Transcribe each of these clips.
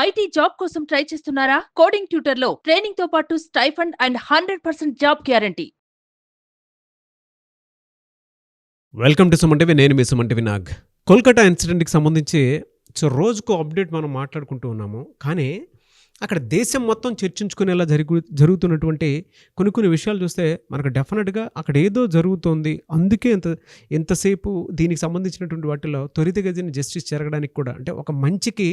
IT job కోసం try చేస్తున్నారా? Coding ట్యూటర్లో training తో పాటు stipend and 100% job guarantee. Welcome to Suman TV. నేను మీ సుమన్ టీవీ నాగ్. కోల్కతా ఇన్సిడెంట్కి సంబంధించి రోజుకు అప్డేట్ మనం మాట్లాడుకుంటూ ఉన్నాము. కానీ అక్కడ దేశం మొత్తం చర్చించుకునేలా జరుగుతున్నటువంటి కొన్ని విషయాలు చూస్తే మనకు డెఫినెట్గా అక్కడ ఏదో జరుగుతోంది, అందుకే ఎంతసేపు దీనికి సంబంధించినటువంటి వాటిలో త్వరితగతిన జస్టిస్ జరగడానికి కూడా అంటే ఒక మంచికి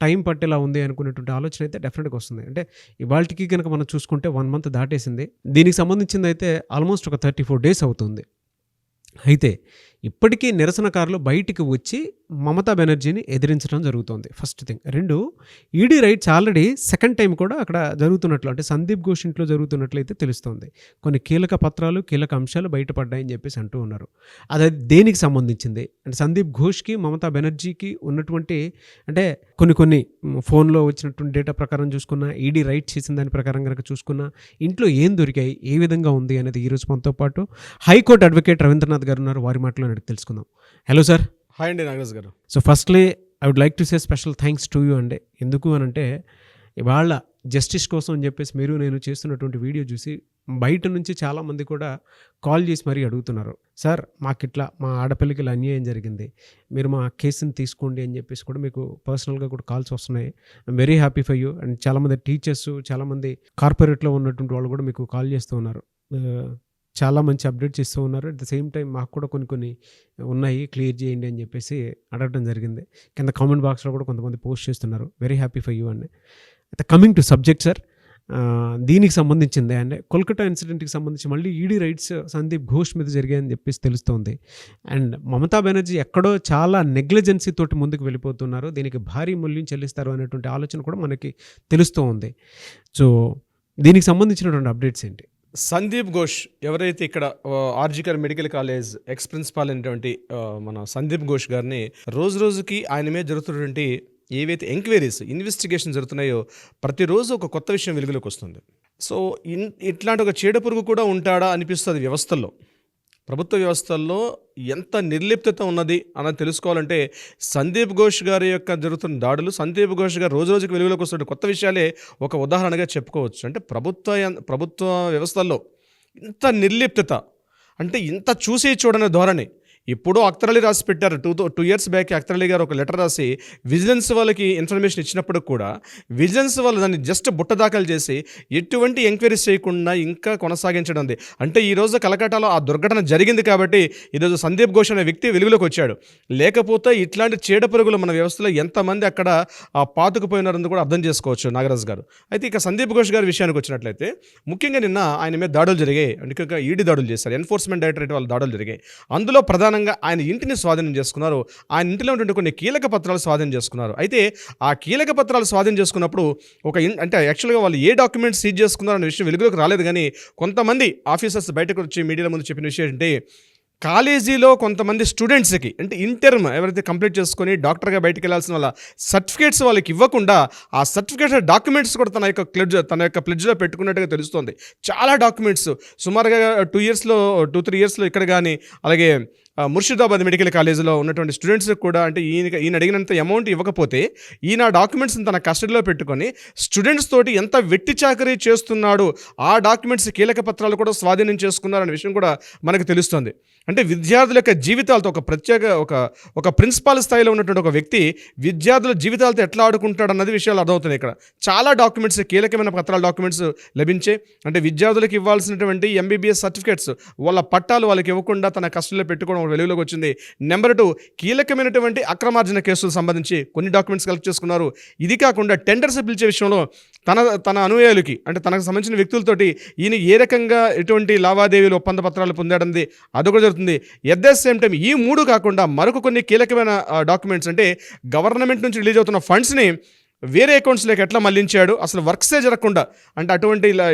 టైం పట్టేలా ఉంది అనుకునేటువంటి ఆలోచన అయితే డెఫినెట్గా వస్తుంది. అంటే ఇవాళకి కనుక మనం చూసుకుంటే 1 month దాటేసింది. దీనికి సంబంధించింది అయితే ఆల్మోస్ట్ ఒక 34 days అవుతుంది. అయితే ఇప్పటికీ నిరసనకారులు బయటికి వచ్చి మమతా బెనర్జీని ఎదిరించడం జరుగుతోంది. First thing. 2, ED rights already second time కూడా అక్కడ జరుగుతున్నట్లు అంటే సందీప్ ఘోష్ ఇంట్లో జరుగుతున్నట్లయితే తెలుస్తోంది. కొన్ని కీలక పత్రాలు, కీలక అంశాలు బయటపడ్డాయని చెప్పేసి అంటూ ఉన్నారు. అది దేనికి సంబంధించింది అంటే సందీప్ ఘోష్కి, మమతా బెనర్జీకి ఉన్నటువంటి అంటే కొన్ని ఫోన్లో వచ్చినటువంటి డేటా ప్రకారం చూసుకున్నా, ఈడీ రైట్ చేసిన దాని ప్రకారం కనుక చూసుకున్నా, ఇంట్లో ఏం దొరికాయి, ఏ విధంగా ఉంది అనేది ఈరోజు మనతో పాటు హైకోర్టు అడ్వకేట్ రవీంద్రనాథ్ గారు ఉన్నారు. వారి మాటలో తెలుసుకుందాం. Hello sir. హాయ్ అండి నాగరాజ్ గారు. So firstly I would like to say special thanks to you అండి. ఎందుకు అని అంటే ఇవాళ జస్టిస్ కోసం అని చెప్పేసి మీరు నేను చేస్తున్నటువంటి వీడియో చూసి బయట నుంచి చాలామంది కూడా కాల్ చేసి మరీ అడుగుతున్నారు, సార్ మాకిట్లా మా ఆడపిల్లకి ఇలా అన్యాయం జరిగింది, మీరు మా కేసుని తీసుకోండి అని చెప్పేసి కూడా మీకు పర్సనల్గా కూడా కాల్స్ వస్తున్నాయి. I'm very happy for you. And చాలామంది టీచర్స్, చాలామంది కార్పొరేట్లో ఉన్నటువంటి వాళ్ళు కూడా మీకు కాల్ చేస్తూ ఉన్నారు, చాలా మంచి అప్డేట్స్ ఇస్తూ ఉన్నారు. అట్ ద సేమ్ టైం మాకు కూడా కొన్ని ఉన్నాయి, క్లియర్ చేయండి అని చెప్పేసి అడగడం జరిగింది. కింద కామెంట్ బాక్స్లో కూడా కొంతమంది పోస్ట్ చేస్తున్నారు. వెరీ హ్యాపీ ఫర్ యూ అండి. అయితే కమింగ్ టు సబ్జెక్ట్ సార్, దీనికి సంబంధించింది అంటే కోల్కతా ఇన్సిడెంట్కి సంబంధించి మళ్ళీ ఈడీ రైట్స్ సందీప్ ఘోష్ మీద జరిగాయని చెప్పేసి తెలుస్తోంది. అండ్ మమతా బెనర్జీ ఎక్కడో చాలా నెగ్లిజెన్సీ తోటి ముందుకు వెళ్ళిపోతున్నారు, దీనికి భారీ మూల్యం చెల్లిస్తారు అనేటువంటి ఆలోచన కూడా మనకి తెలుస్తూ ఉంది. సో దీనికి సంబంధించినటువంటి అప్డేట్స్ ఏంటి? సందీప్ ఘోష్ ఎవరైతే ఇక్కడ RG Kar medical college X principal అయినటువంటి మన సందీప్ ఘోష్ గారిని రోజుకి ఆయన మీద జరుగుతున్నటువంటి ఏవైతే ఎంక్వైరీస్, ఇన్వెస్టిగేషన్ జరుగుతున్నాయో ప్రతిరోజు ఒక కొత్త విషయం వెలుగులోకి వస్తుంది. సో ఇట్లాంటి ఒక చీడ పురుగు కూడా ఉంటాడా అనిపిస్తుంది వ్యవస్థల్లో. ప్రభుత్వ వ్యవస్థల్లో ఎంత నిర్లిప్తత ఉన్నది అన్నది తెలుసుకోవాలంటే సందీప్ ఘోష్ గారి యొక్క జరుగుతున్న దాడులు, సందీప్ ఘోష్ గారు రోజుకి వెలుగులోకి వస్తున్న కొత్త విషయాలే ఒక ఉదాహరణగా చెప్పుకోవచ్చు. అంటే ప్రభుత్వ వ్యవస్థల్లో ఇంత నిర్లిప్తత, అంటే ఇంత చూసి చూడని ధోరణి. ఇప్పుడు అఖ్తర్ అలీ రాసి పెట్టారు. 2 years బ్యాక్ అఖ్తర్ అలీ గారు ఒక లెటర్ రాసి విజిలెన్స్ వాళ్ళకి ఇన్ఫర్మేషన్ ఇచ్చినప్పుడు కూడా విజిలెన్స్ వాళ్ళు దాన్ని జస్ట్ బుట్ట దాఖలు చేసి ఎటువంటి ఎంక్వైరీస్ చేయకుండా ఇంకా కొనసాగించడం. అంటే ఈరోజు కలకట్టాలో ఆ దుర్ఘటన జరిగింది కాబట్టి ఈరోజు సందీప్ ఘోష్ అనే వ్యక్తి వెలుగులోకి వచ్చాడు. లేకపోతే ఇట్లాంటి చీడ పురుగులు మన వ్యవస్థలో ఎంతమంది అక్కడ పాతుకుపోయినారని కూడా అర్థం చేసుకోవచ్చు నాగరాజ్ గారు. అయితే ఇక సందీప్ ఘోష్ గారి విషయానికి వచ్చినట్లయితే ముఖ్యంగా నిన్న ఆయన మీద దాడులు జరిగాయి. అంటే ఈడీ దాడులు చేశారు, ఎన్ఫోర్స్మెంట్ డైరెక్టరేట్ వాళ్ళు దాడులు జరిగాయి. అందులో ఆయన ఇంటిని స్వాధీనం చేసుకున్నారు. ఆయన ఇంటిలో ఉన్నటువంటి కొన్ని కీలక పత్రాలు స్వాధీనం చేసుకున్నారు. అయితే ఆ కీలక పత్రాలు స్వాధీనం చేసుకున్నప్పుడు అంటే యాక్చువల్గా వాళ్ళు ఏ డాక్యుమెంట్స్ సీజ్ చేసుకున్నారు అనే విషయం వెలుగులోకి రాలేదు. కానీ కొంతమంది ఆఫీసర్స్ బయటకు వచ్చి మీడియాల ముందు చెప్పిన విషయం ఏంటంటే కాలేజీలో కొంతమంది స్టూడెంట్స్కి అంటే ఇంటర్మ్ ఎవరైతే కంప్లీట్ చేసుకొని డాక్టర్గా బయటకు వెళ్ళాల్సిన వాళ్ళ సర్టిఫికేట్స్ వాళ్ళకి ఇవ్వకుండా ఆ సర్టిఫికేట్ డాక్యుమెంట్స్ కూడా తన యొక్క ప్లెడ్జ్లో పెట్టుకున్నట్టుగా తెలుస్తుంది. చాలా డాక్యుమెంట్స్ సుమారుగా 2-3 yearsలో ఇక్కడ కానీ అలాగే ముర్షిదాబాద్ మెడికల్ కాలేజీలో ఉన్నటువంటి స్టూడెంట్స్కి కూడా అంటే ఈయన అడిగినంత అమౌంట్ ఇవ్వకపోతే ఈయన డాక్యుమెంట్స్ని తన కస్టడీలో పెట్టుకొని స్టూడెంట్స్ తోటి ఎంత వెట్టి చాకరీ చేస్తున్నాడు, ఆ డాక్యుమెంట్స్ కీలక పత్రాలు కూడా స్వాధీనం చేసుకున్నారనే విషయం కూడా మనకు తెలుస్తుంది. అంటే విద్యార్థుల యొక్క జీవితాలతో ఒక ప్రిన్సిపాల్ స్థాయిలో ఉన్నటువంటి ఒక వ్యక్తి విద్యార్థుల జీవితాలతో ఎట్లా ఆడుకుంటాడు అన్నది విషయాలు అర్థమవుతుంది. ఇక్కడ చాలా డాక్యుమెంట్స్, కీలకమైన పత్రాల డాక్యుమెంట్స్ లభించే అంటే విద్యార్థులకు ఇవ్వాల్సినటువంటి ఎంబీబీఎస్ సర్టిఫికేట్స్ వాళ్ళ పట్టాలు వాళ్ళకి ఇవ్వకుండా తన కస్టడీలో పెట్టుకోవడం వెలుగులోకి వచ్చింది. నెంబర్ 2, కీలకమైనటువంటి అక్రమార్జన కేసులకు సంబంధించి కొన్ని డాక్యుమెంట్స్ కలెక్ట్ చేసుకున్నారు. ఇది కాకుండా టెండర్స్ పిలిచే విషయంలో తన అనుయాయులకి అంటే తనకు సంబంధించిన వ్యక్తులతోటి ఈయన ఏ రకంగా ఎటువంటి లావాదేవీలు, ఒప్పంద పత్రాలు పొందాడన్నది అదొకటి జరుగుతుంది. ఎట్ ద సేమ్ టైం ఈ 3 కాకుండా మరొక కొన్ని కీలకమైన డాక్యుమెంట్స్ అంటే గవర్నమెంట్ నుంచి రిలీజ్ అవుతున్న ఫండ్స్ని వేరే అకౌంట్స్లోకి ఎట్లా మళ్లించాడు, అసలు వర్క్సే జరగకుండా అంటే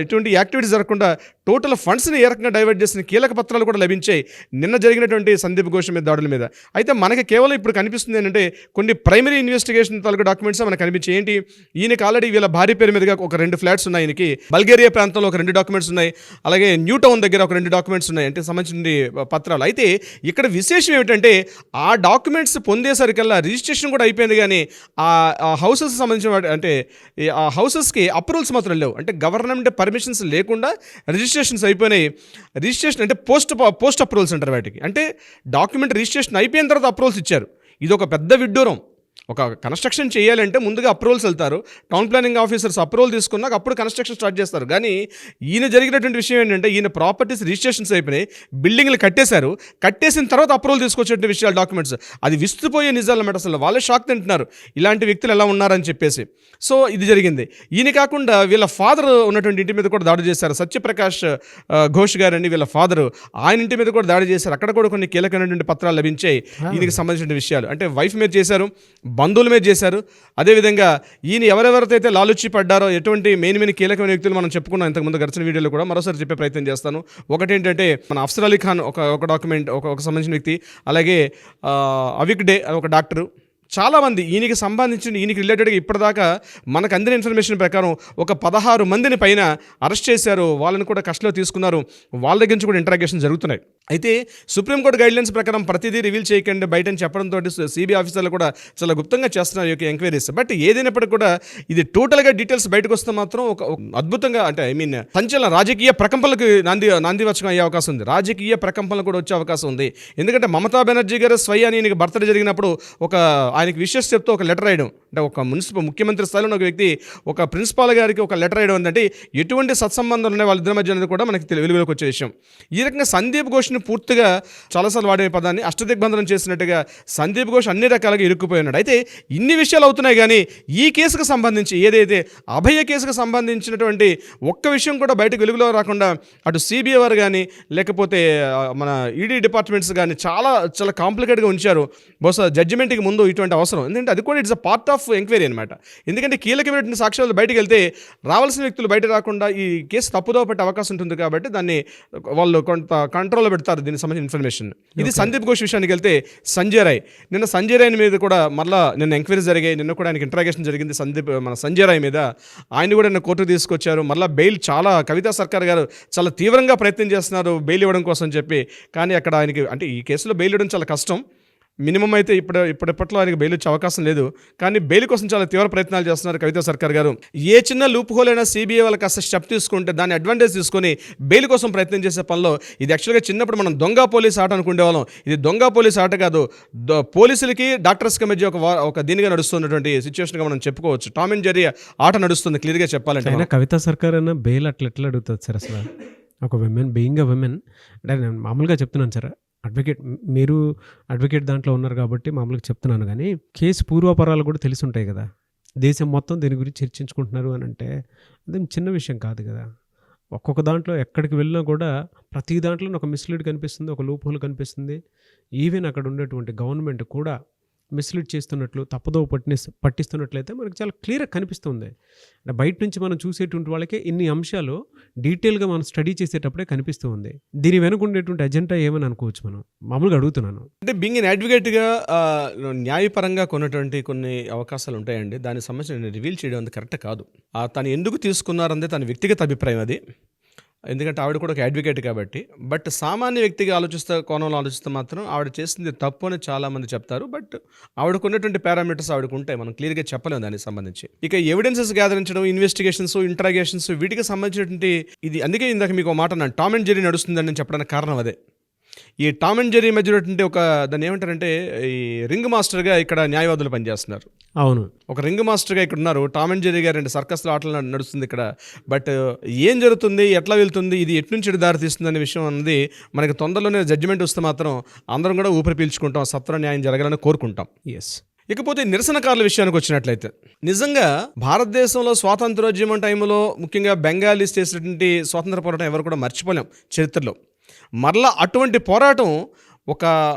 ఇటువంటి యాక్టివిటీస్ జరగకుండా టోటల్ ఫండ్స్ని ఏ రకంగా డైవర్ట్ చేసిన కీలక పత్రాలు కూడా లభించాయి నిన్న జరిగినటువంటి సందీప్ ఘోష్ మీద దాడుల మీద. అయితే మనకి కేవలం ఇప్పుడు కనిపిస్తుంది ఏంటంటే కొన్ని ప్రైమరీ ఇన్వెస్టిగేషన్ తాలూకు డాక్యుమెంట్స్ మనకు కనిపించాయి. ఏంటి, ఈయనకి ఆల్రెడీ వీళ్ళ భార్య పేరు మీదుగా ఒక 2 ఫ్లాట్స్ ఉన్నాయి, ఈయనకి బల్గేరియా ప్రాంతంలో ఒక 2 డాక్యుమెంట్స్ ఉన్నాయి, అలాగే న్యూ టౌన్ దగ్గర ఒక 2 డాక్యుమెంట్స్ ఉన్నాయి అంటే సంబంధించిన పత్రాలు. అయితే ఇక్కడ విశేషం ఏమిటంటే ఆ డాక్యుమెంట్స్ పొందేసరికల్లా రిజిస్ట్రేషన్ కూడా అయిపోయింది, కానీ ఆ హౌసెస్ సంబంధించి సంబంధించిన అంటే ఆ హౌసెస్కి అప్రూవల్స్ మాత్రం లేవు. అంటే గవర్నమెంట్ పర్మిషన్స్ లేకుండా రిజిస్ట్రేషన్స్ అయిపోయినాయి. రిజిస్ట్రేషన్ అంటే పోస్ట్ అప్రూవల్స్ అంటారు వాటికి. అంటే డాక్యుమెంట్ రిజిస్ట్రేషన్ అయిపోయిన తర్వాత అప్రూవల్స్ ఇచ్చారు. ఇది ఒక పెద్ద విడ్డూరం. ఒక కన్స్ట్రక్షన్ చేయాలంటే ముందుగా అప్రూవల్స్ వెళ్తారు, టౌన్ ప్లానింగ్ ఆఫీసర్స్ అప్రూవల్ తీసుకున్నాక అప్పుడు కన్స్ట్రక్షన్ స్టార్ట్ చేస్తారు. కానీ ఈయన జరిగినటువంటి విషయం ఏంటంటే ఈయన ప్రాపర్టీస్ రిజిస్ట్రేషన్స్ అయిపోయినాయి, బిల్డింగ్లు కట్టేశారు, కట్టేసిన తర్వాత అప్రూవల్ తీసుకొచ్చేటువంటి విషయాలు డాక్యుమెంట్స్ అది విస్తుపోయే నిజాలు అన్నమాట. అసలు వాళ్ళే షాక్ తింటున్నారు ఇలాంటి వ్యక్తులు ఎలా ఉన్నారని చెప్పేసి. సో ఇది జరిగింది. ఈయన కాకుండా వీళ్ళ ఫాదర్ ఉన్నటువంటి ఇంటి మీద కూడా దాడి చేశారు. సత్యప్రకాష్ ఘోష్ గారని వీళ్ళ ఫాదరు, ఆయన ఇంటి మీద కూడా దాడి చేశారు. అక్కడ కూడా కొన్ని కీలకమైనటువంటి పత్రాలు లభించాయి ఈయనకి సంబంధించిన విషయాలు. అంటే వైఫ్ మీద చేశారు, బంధువుల మీద చేశారు. అదేవిధంగా ఈయన ఎవరెవరైతే అయితే లాలుచి పడ్డారో ఎటువంటి మెయిన్ కీలకమైన వ్యక్తులు మనం చెప్పుకున్నాం ఇంతకుముందు గడిచిన వీడియోలో కూడా, మరోసారి చెప్పే ప్రయత్నం చేస్తాను. ఒకటేంటంటే మన అఫ్సర్ అలీ ఖాన్ ఒక డాక్యుమెంట్ ఒక సంబంధించిన వ్యక్తి, అలాగే అవిక్ డే ఒక డాక్టరు, చాలామంది ఈయనకి సంబంధించిన ఈయనకి రిలేటెడ్గా ఇప్పటిదాకా మనకు అందిన ఇన్ఫర్మేషన్ ప్రకారం ఒక 16 మందిని పైన అరెస్ట్ చేశారు. వాళ్ళని కూడా కస్టడీలో తీసుకున్నారు. వాళ్ళ దగ్గర నుంచి కూడా ఇంటరాగేషన్ జరుగుతున్నాయి. అయితే సుప్రీంకోర్టు గైడ్లైన్స్ ప్రకారం ప్రతిదీ రివీల్ చేయకండి బయట అని చెప్పడంతో సిబిఐ ఆఫీసర్లు కూడా చాలా గుప్తంగా చేస్తున్నారు ఈ యొక్క ఎంక్వైరీస్. బట్ ఏదైనప్పటికీ కూడా ఇది టోటల్గా డీటెయిల్స్ బయటకు వస్తే మాత్రం ఒక అద్భుతంగా అంటే సంచలన రాజకీయ ప్రకంపనలకు నాందివచకం అయ్యే అవకాశం ఉంది. రాజకీయ ప్రకంపనలు కూడా వచ్చే అవకాశం ఉంది. ఎందుకంటే మమతా బెనర్జీ గారు స్వయాన్ని ఈయనకి బర్త్డే జరిగినప్పుడు ఆయనకి విషెస్ చెప్తూ ఒక లెటర్ రాయడం, అంటే ఒక ముఖ్యమంత్రి స్థాయిలో ఒక వ్యక్తి ఒక ప్రిన్సిపాల్ గారికి ఒక లెటర్ రాయడం అంటే ఎటువంటి సత్సంబంధాలు ఉన్నాయి వాళ్ళిద్దరి మధ్య అనేది కూడా మనకి వెలుగులోకి వచ్చే విషయం. ఈ రకంగా సందీప్ ఘోష్ని పూర్తిగా చాలాసార్లు వాడే పదాన్ని అష్టదిగ్బంధనం చేసినట్టుగా సందీప్ ఘోష్ అన్ని రకాలుగా ఇరుక్కుపోయి ఉన్నాడు. అయితే ఇన్ని విషయాలు అవుతున్నాయి కానీ ఈ కేసుకు సంబంధించి ఏదైతే అభయ కేసుకు సంబంధించినటువంటి ఒక్క విషయం కూడా బయటకు వెలుగులో రాకుండా అటు సిబిఐ వారు కానీ లేకపోతే మన ఈడీ డిపార్ట్మెంట్స్ కానీ చాలా కాంప్లికేట్గా ఉంచారు. బహుశా జడ్జిమెంట్కి ముందు ఇటువంటి అవసరం, ఎందుకంటే అది కూడా it's a part of enquiry అనమాట. ఎందుకంటే కీలకమైన సాక్ష్యాలు బయటకు వెళ్తే రావాల్సిన వ్యక్తులు బయట రాకుండా ఈ కేసు తప్పుదోవ పెట్టే అవకాశం ఉంటుంది. కాబట్టి దాన్ని వాళ్ళు కొంత కంట్రోల్లో పెడతారు దీనికి సంబంధించిన ఇన్ఫర్మేషన్. ఇది సందీప్ ఘోష్ విషయానికి వెళ్తే సంజయ్ రాయ్, నిన్న సంజయ్ రాయ్ మీద కూడా నిన్న ఎంక్వైరీ జరిగాయి. నిన్న కూడా ఆయనకి ఇంటరాగేషన్ జరిగింది మన సంజయ్ రాయ్ మీద. ఆయన కూడా నిన్న కోర్టుకు తీసుకొచ్చారు. మళ్ళీ బెయిల్ కవితా సర్కార్ గారు చాలా తీవ్రంగా ప్రయత్నం చేస్తున్నారు బెయిల్ ఇవ్వడం కోసం చెప్పి. కానీ అక్కడ ఆయనకి అంటే ఈ కేసులో బెయిల్ ఇవ్వడం చాలా కష్టం. మినిమం అయితే ఇప్పటిపట్లో ఆయనకు బెయిల్ వచ్చే అవకాశం లేదు. కానీ బెయిల్ కోసం చాలా తీవ్ర ప్రయత్నాలు చేస్తున్నారు కవితా సర్కార్ గారు. ఏ చిన్న లూప్ హోల్ అయినా సిబిఐ వాళ్ళకి కాస్త స్టెప్ తీసుకుంటే దాన్ని అడ్వాంటేజ్ తీసుకొని బెయిల్ కోసం ప్రయత్నం చేసే పనిలో ఇది యాక్చువల్గా చిన్నప్పుడు మనం దొంగ పోలీస్ ఆట అనుకునేవాళ్ళం. ఇది దొంగ పోలీస్ ఆట కాదు, పోలీసులకి డాక్టర్స్కి మధ్య ఒక దీనిగా నడుస్తున్నటువంటి సిచ్యువేషన్గా మనం చెప్పుకోవచ్చు. టామ్ అండ్ జెర్రీ ఆట నడుస్తుంది క్లియర్గా చెప్పాలంటే. కవితా సర్కార్ అయినా బెయిల్ ఎట్లా అడుగుతుంది సార్ అసలు? ఒక విమెన్ బీయింగ్ అ విమెన్ అంటే నేను మామూలుగా చెప్తున్నాను సార్, మీరు అడ్వకేట్ దాంట్లో ఉన్నారు కాబట్టి మామూలుగా చెప్తున్నాను. కానీ కేసు పూర్వపరాలు కూడా తెలిసి ఉంటాయి కదా. దేశం మొత్తం దీని గురించి చర్చించుకుంటున్నారు అని అంటే అది చిన్న విషయం కాదు కదా. ఒక్కొక్క దాంట్లో ఎక్కడికి వెళ్ళినా కూడా ప్రతి దాంట్లో ఒక మిస్లీడ్ కనిపిస్తుంది, ఒక లూప్ హోల్ కనిపిస్తుంది. ఈవెన్ అక్కడ ఉండేటువంటి గవర్నమెంట్ కూడా మిస్లీడ్ చేస్తున్నట్లు తప్పుదో పట్టిస్తున్నట్లయితే మనకు చాలా క్లియర్గా కనిపిస్తుంది. అంటే బయట నుంచి మనం చూసేటువంటి వాళ్ళకే ఇన్ని అంశాలు డీటెయిల్గా మనం స్టడీ చేసేటప్పుడే కనిపిస్తూ ఉంది. దీని వెనుక ఉండేటువంటి ఎజెండా ఏమని అనుకోవచ్చు మనం? మామూలుగా అడుగుతున్నాను. అంటే బీయింగ్ ఎన్ అడ్వకేట్గా న్యాయపరంగా కొన్ని అవకాశాలు ఉంటాయండి. దానికి సంబంధించి నేను రివీల్ చేయడం అంత కరెక్ట్ కాదు. తను ఎందుకు తీసుకున్నారంటే తన వ్యక్తిగత అభిప్రాయం అది. ఎందుకంటే ఆవిడ కూడా ఒక అడ్వకేట్ కాబట్టి. బట్ సామాన్య వ్యక్తిగా కోణంలో ఆలోచిస్తే మాత్రం ఆవిడ చేసింది తప్పు అని చాలామంది చెప్తారు. బట్ ఆవిడకు ఉన్నటువంటి పారామీటర్స్ ఆవిడకు ఉంటాయి, మనం క్లియర్గా చెప్పలేము దానికి సంబంధించి. ఇక ఎవిడెన్సెస్ గ్యాదరించడం, ఇన్వెస్టిగేషన్స్, ఇంటరాగేషన్స్ వీటికి సంబంధించినటువంటి ఇది. అందుకే ఇందాక మీకు మాట అన్నాను, టామ్ అండ్ జెర్రీ నడుస్తుందని చెప్పడానికి కారణం అదే. ఈ టామ్ అండ్ జెర్రీ మధ్య ఒక దాన్ని ఏమంటారంటే ఈ రింగ్ మాస్టర్గా ఇక్కడ న్యాయవాదులు పనిచేస్తున్నారు. అవును, ఒక రింగ్ మాస్టర్గా ఇక్కడ ఉన్నారు. టామ్ అండ్ జెర్రీ గారు సర్కస్లో ఆటలు నడుస్తుంది ఇక్కడ. బట్ ఏం జరుగుతుంది, ఎట్లా వెళ్తుంది, ఇది ఎట్నుంచి దారి తీస్తుంది అనే విషయం అన్నది మనకి తొందరలోనే జడ్జిమెంట్ వస్తే మాత్రం అందరం కూడా ఊపిరి పీల్చుకుంటాం, సత్వర న్యాయం జరగాలని కోరుకుంటాం. ఎస్. ఇకపోతే నిరసనకారుల విషయానికి వచ్చినట్లయితే నిజంగా భారతదేశంలో స్వాతంత్రోద్యమం టైంలో ముఖ్యంగా బెంగాలీస్ చేసినటువంటి స్వాతంత్ర పోరాటం ఎవరు కూడా మర్చిపోలేం చరిత్రలో. మరలా అటువంటి పోరాటం ఒక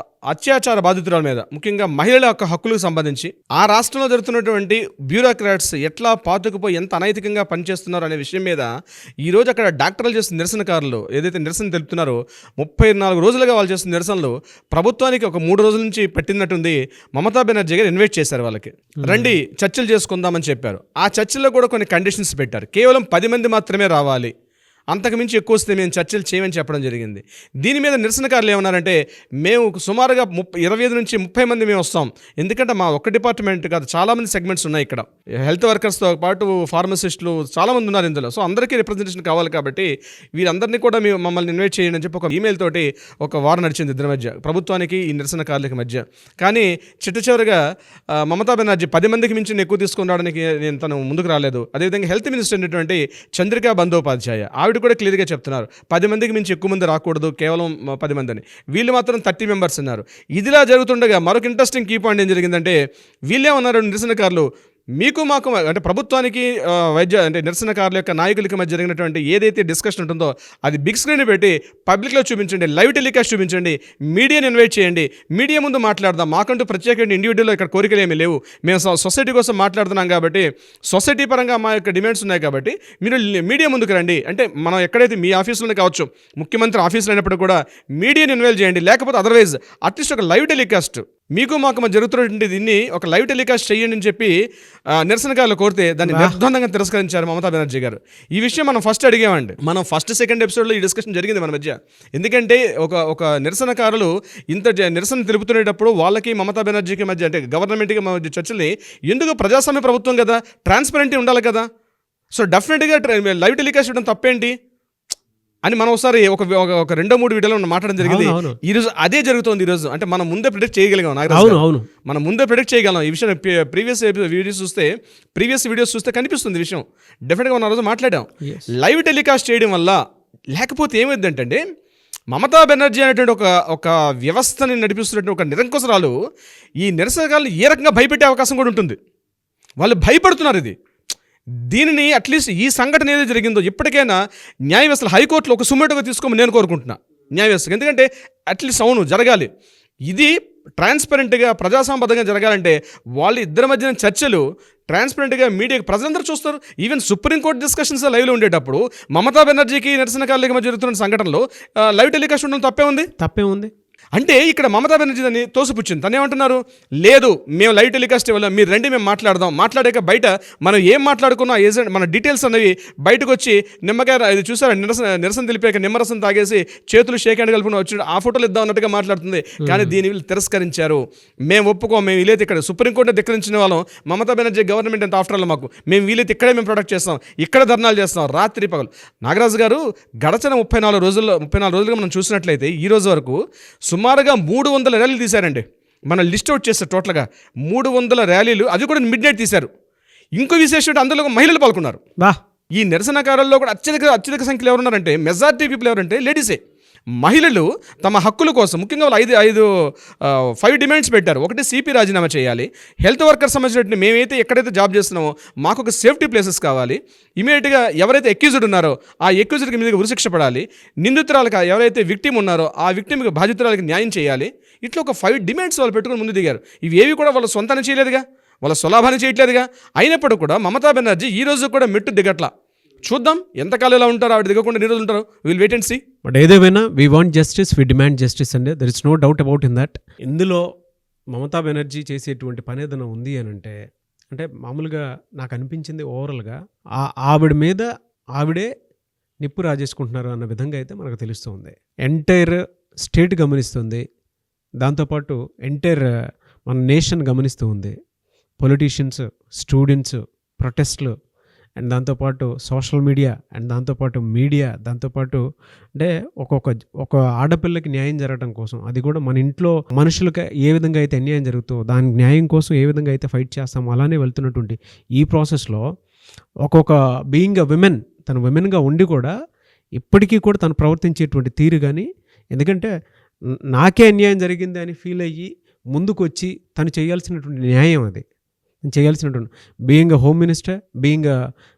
అత్యాచార బాధితురాల మీద, ముఖ్యంగా మహిళల యొక్క హక్కులకు సంబంధించి ఆ రాష్ట్రంలో జరుగుతున్నటువంటి బ్యూరోక్రాట్స్ ఎట్లా పాతుకుపోయి ఎంత అనైతికంగా పనిచేస్తున్నారు అనే విషయం మీద ఈరోజు అక్కడ డాక్టర్లు చేస్తున్న నిరసనకారులు ఏదైతే నిరసన తెలుపుతున్నారో 34 రోజులుగా వాళ్ళు చేస్తున్న నిరసనలు ప్రభుత్వానికి ఒక 3 రోజుల నుంచి పట్టినట్టుంది. మమతా బెనర్జీ గారు ఇన్వైట్ చేశారు వాళ్ళకి, రండి చర్చలు చేసుకుందామని చెప్పారు. ఆ చర్చల్లో కూడా కొన్ని కండిషన్స్ పెట్టారు. కేవలం 10 మంది మాత్రమే రావాలి, అంతకుమించి ఎక్కువ వస్తే మేము చర్చలు చేయమని చెప్పడం జరిగింది. దీని మీద నిరసనకారులు ఏమన్నారంటే, మేము సుమారుగా 25 నుంచి 30 మంది మేము వస్తాం, ఎందుకంటే మా ఒక్క డిపార్ట్మెంట్ కాదు, చాలామంది సెగ్మెంట్స్ ఉన్నాయి ఇక్కడ, హెల్త్ వర్కర్స్తో పాటు ఫార్మసిస్టులు చాలామంది ఉన్నారు ఇందులో. సో అందరికీ రిప్రజెంటేషన్ కావాలి కాబట్టి వీరందరినీ కూడా మేము మమ్మల్ని ఇన్వైట్ చేయండి అని చెప్పి ఒక ఈమెయిల్ తోటి ఒక వారం నడిచింది ఇద్దరి మధ్య, ప్రభుత్వానికి ఈ నిరసనకారులకి మధ్య. కానీ చివరిగా మమతా బెనర్జీ 10 మందికి మించి ఎక్కువ తీసుకుని రావడానికి నేను తను ముందుకు రాలేదు. అదేవిధంగా హెల్త్ మినిస్టర్ అయినటువంటి చంద్రికా బందోపాధ్యాయ ఆవిడ కూడా క్లియర్గా చెప్తున్నారు 10 మందికి మించి ఎక్కువ మంది రాకూడదు, కేవలం 10 మంది అని. వీళ్ళు మాత్రం 30 మెంబర్స్ ఉన్నారు. ఇదిలా జరుగుతుండగా మరొక ఇంట్రెస్టింగ్ కీ పాయింట్ ఏం జరిగిందంటే, వీళ్ళేమన్నారు నిరసనకారులు, మీకు మాకు అంటే ప్రభుత్వానికి అంటే నిరసనకారుల యొక్క నాయకులకి మధ్య జరిగినటువంటి ఏదైతే డిస్కషన్ ఉంటుందో అది బిగ్ స్క్రీన్ పెట్టి పబ్లిక్లో చూపించండి, లైవ్ టెలికాస్ట్ చూపించండి, మీడియాని ఇన్వైట్ చేయండి, మీడియా ముందు మాట్లాడదాం. మాకంటూ ప్రత్యేకంగా ఇండివిజువల్ ఇక్కడ కోరికలు ఏమీ లేవు, మేము సొసైటీ కోసం మాట్లాడుతున్నాం కాబట్టి, సొసైటీ పరంగా మా యొక్క డిమాండ్స్ ఉన్నాయి కాబట్టి మీరు మీడియా ముందుకు రండి అంటే, మనం ఎక్కడైతే మీ ఆఫీసులోనే కావచ్చు, ముఖ్యమంత్రి ఆఫీసులో అయినప్పుడు కూడా మీడియాని ఇన్వాల్వ్ చేయండి, లేకపోతే అదర్వైజ్ అట్లీస్ట్ ఒక లైవ్ టెలికాస్ట్ మీకు మాకు జరుగుతున్నటువంటి దీన్ని ఒక లైవ్ టెలికాస్ట్ చేయండి అని చెప్పి నిరసనకారులు కోరితే దాన్ని నిర్బంధంగా తిరస్కరించారు మమతా బెనర్జీ గారు. ఈ విషయం మనం ఫస్ట్ అడిగామండి, మనం ఫస్ట్ సెకండ్ ఎపిసోడ్లో ఈ డిస్కషన్ జరిగింది మన మధ్య. ఎందుకంటే ఒక నిరసనకారులు ఇంత నిరసన తెలుపుతునేటప్పుడు వాళ్ళకి మమతా బెనర్జీకి మధ్య అంటే గవర్నమెంట్కి మధ్య చర్చల్ని ఎందుకు, ప్రజాస్వామ్య ప్రభుత్వం కదా, ట్రాన్స్పరెంట్ ఉండాలి కదా, సో డెఫినెట్గా లైవ్ టెలికాస్ట్ చేయడం తప్పేంటి అని మనం ఒకసారి ఒక 2-3 వీడియోలో మాట్లాడడం జరిగింది. ఈరోజు అదే జరుగుతుంది. ఈరోజు అంటే మనం ముందే ప్రిడిక్ట్ చేయగలిగాం, మనం ముందే ప్రిడిక్ట్ చేయగలం ఈ విషయం. ప్రీవియస్ వీడియోస్ చూస్తే కనిపిస్తుంది ఈ విషయం. డెఫినెట్గా మనం ఆ రోజు మాట్లాడాం. లైవ్ టెలికాస్ట్ చేయడం వల్ల లేకపోతే ఏమైందంటే, మమతా బెనర్జీ అనేటువంటి ఒక వ్యవస్థని నడిపిస్తున్నటువంటి ఒక నిరంకుశరాలు ఈ నిరసనకారులు ఏ రకంగా భయపెట్టే అవకాశం కూడా ఉంటుంది. వాళ్ళు భయపడుతున్నారు. దీనిని అట్లీస్ట్ ఈ సంఘటన ఏదో జరిగిందో ఇప్పటికైనా న్యాయ వ్యవస్థలు హైకోర్టులో ఒక సుమేటుగా తీసుకోమని నేను కోరుకుంటున్నా న్యాయ వ్యవస్థకు. ఎందుకంటే అట్లీస్ట్ అవును జరగాలి, ఇది ట్రాన్స్పరెంట్గా ప్రజాసంబద్ధంగా జరగాలంటే వాళ్ళ ఇద్దరి మధ్యన చర్చలు ట్రాన్స్పరెంట్గా మీడియాకి ప్రజలందరూ చూస్తారు. ఈవెన్ సుప్రీంకోర్టు డిస్కషన్స్ లైవ్లో ఉండేటప్పుడు మమతా బెనర్జీకి నిరసనకారులకి మధ్య జరుగుతున్న సంఘటనలో లైవ్ టెలికాస్ట్ ఉండడం తప్పే ఉంది. అంటే ఇక్కడ మమతా బెనర్జీ దాన్ని తోసిపుచ్చింది. తను ఏమంటున్నారు, లేదు మేము లైవ్ టెలికాస్ట్ ఇవ్వాలి, మీరు రండి మేము మాట్లాడదాం, మాట్లాడాక బయట మనం ఏం మాట్లాడుకున్నా ఏజెంట్ మన డీటెయిల్స్ అనేవి బయటకు వచ్చి నిమ్మకాయ ఇది చూసారా, నిరసన తెలిపాక నిమ్మరసం తాగేసి చేతులు షేక్ హ్యాండ్ కలుపుకుని వచ్చి ఆ ఫోటోలు ఇద్దాం అన్నట్టుగా మాట్లాడుతుంది. కానీ దీని వీళ్ళు తిరస్కరించారు. మేము ఒప్పుకోం, మేము వీలైతే ఇక్కడ సుప్రీంకోర్టు ధిక్కరించిన వాళ్ళం, మమతా బెనర్జీ గవర్నమెంట్ అంత ఆఫ్టర్ ఆల్ మాకు, మేము వీలైతే ఇక్కడే మేము ప్రొడక్ట్ చేస్తాం, ఇక్కడ ధర్నాలు చేస్తాం రాత్రి పగలు. నాగరాజు గారు గడచిన 34 రోజులుగా మనం చూసినట్లయితే ఈ రోజు వరకు సుమారుగా 300 ర్యాలీలు తీశారండి. మనం లిస్ట్ అవుట్ చేస్తారు టోటల్గా 300 ర్యాలీలు, అది కూడా మిడ్ నైట్ తీశారు. ఇంకో విశేషం అందులో మహిళలు పాల్గొన్నారు. ఈ నిరసనకారుల్లో కూడా అత్యధిక సంఖ్యలో ఎవరున్నారంటే, మెజారిటీ పీపుల్ ఎవరంటే లేడీసే. మహిళలు తమ హక్కుల కోసం ముఖ్యంగా వాళ్ళు 5 డిమాండ్స్ పెట్టారు. ఒకటి సిపి రాజీనామా చేయాలి, హెల్త్ వర్కర్ సంబంధించినట్టు మేమైతే ఎక్కడైతే జాబ్ చేస్తున్నామో మాకు ఒక సేఫ్టీ ప్లేసెస్ కావాలి, ఇమీడియట్గా ఎవరైతే ఎక్యూజ్డ్ ఉన్నారో ఆ ఎక్యూజ్డ్కి మీద ఉరిశిక్ష పడాలి, నిందితురాలకు ఎవరైతే విక్టిమ్ ఉన్నారో ఆ విక్టిమ్కి బాధితురాలకి న్యాయం చేయాలి. ఇట్లా ఒక 5 డిమాండ్స్ వాళ్ళు పెట్టుకుని ముందు దిగారు. ఇవి ఏవి కూడా వాళ్ళ సొంతాన్ని చేయలేదుగా, వాళ్ళ స్వలాభాన్ని చేయట్లేదుగా. అయినప్పుడు కూడా మమతా బెనర్జీ ఈ రోజు కూడా మెట్టు దిగట్లా. చూద్దాం ఎంతకాలం ఎలా ఉంటారో, ఆవిడ దిగకుండా ఎన్ని రోజులు ఉంటారో, will wait and see. But ఏదేమైనా we want justice, we demand justice అండి, there is no doubt about in that. ఇందులో మమతా బెనర్జీ చేసేటువంటి పని ఏదైనా ఉంది అని అంటే మామూలుగా నాకు అనిపించింది ఓవరాల్గా ఆవిడ మీద ఆవిడే నిప్పు రాజేసుకుంటున్నారు అన్న విధంగా అయితే మనకు తెలుస్తుంది. ఎంటైర్ స్టేట్ గమనిస్తుంది, దాంతోపాటు ఎంటైర్ మన నేషన్ గమనిస్తూ ఉంది. పొలిటీషియన్స్, స్టూడెంట్స్, ప్రొటెస్ట్లు, అండ్ దాంతోపాటు సోషల్ మీడియా, అండ్ దాంతోపాటు మీడియా, దాంతోపాటు అంటే ఒక ఆడపిల్లకి న్యాయం జరగడం కోసం, అది కూడా మన ఇంట్లో మనుషులకి ఏ విధంగా అయితే అన్యాయం జరుగుతుందో దాని న్యాయం కోసం ఏ విధంగా అయితే ఫైట్ చేస్తామో అలానే వెళ్తున్నటువంటి ఈ ప్రాసెస్లో ఒక్కొక్క బీయింగ్ అ విమెన్, తను విమెన్గా ఉండి కూడా ఇప్పటికీ కూడా తను ప్రవర్తించేటువంటి తీరు కానీ, ఎందుకంటే నాకే అన్యాయం జరిగింది అని ఫీల్ అయ్యి ముందుకు వచ్చి తను చేయాల్సినటువంటి న్యాయం అది చేయాల్సినటువంటి, being a home minister, being a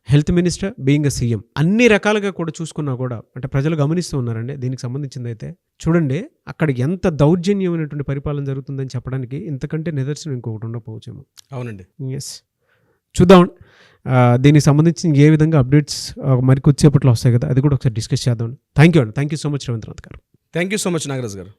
health minister, being a CM, అన్ని రకాలుగా కూడా చూసుకున్నా కూడా అంటే ప్రజలు గమనిస్తూ ఉన్నారండి. దీనికి సంబంధించింది అయితే చూడండి అక్కడ ఎంత దౌర్జన్యమైనటువంటి పరిపాలన జరుగుతుందని చెప్పడానికి ఇంతకంటే నిదర్శనం ఇంకొకటి ఉండకపోవచ్చేమో. అవునండి, ఎస్. చూద్దాం దీనికి సంబంధించి ఏ విధంగా అప్డేట్స్ మరి కొద్దిసేపట్లో వస్తాయి కదా, అది కూడా ఒకసారి డిస్కస్ చేద్దాం. Thank you so much Ravindranath గారు. Thank you so much Nagaraj గారు.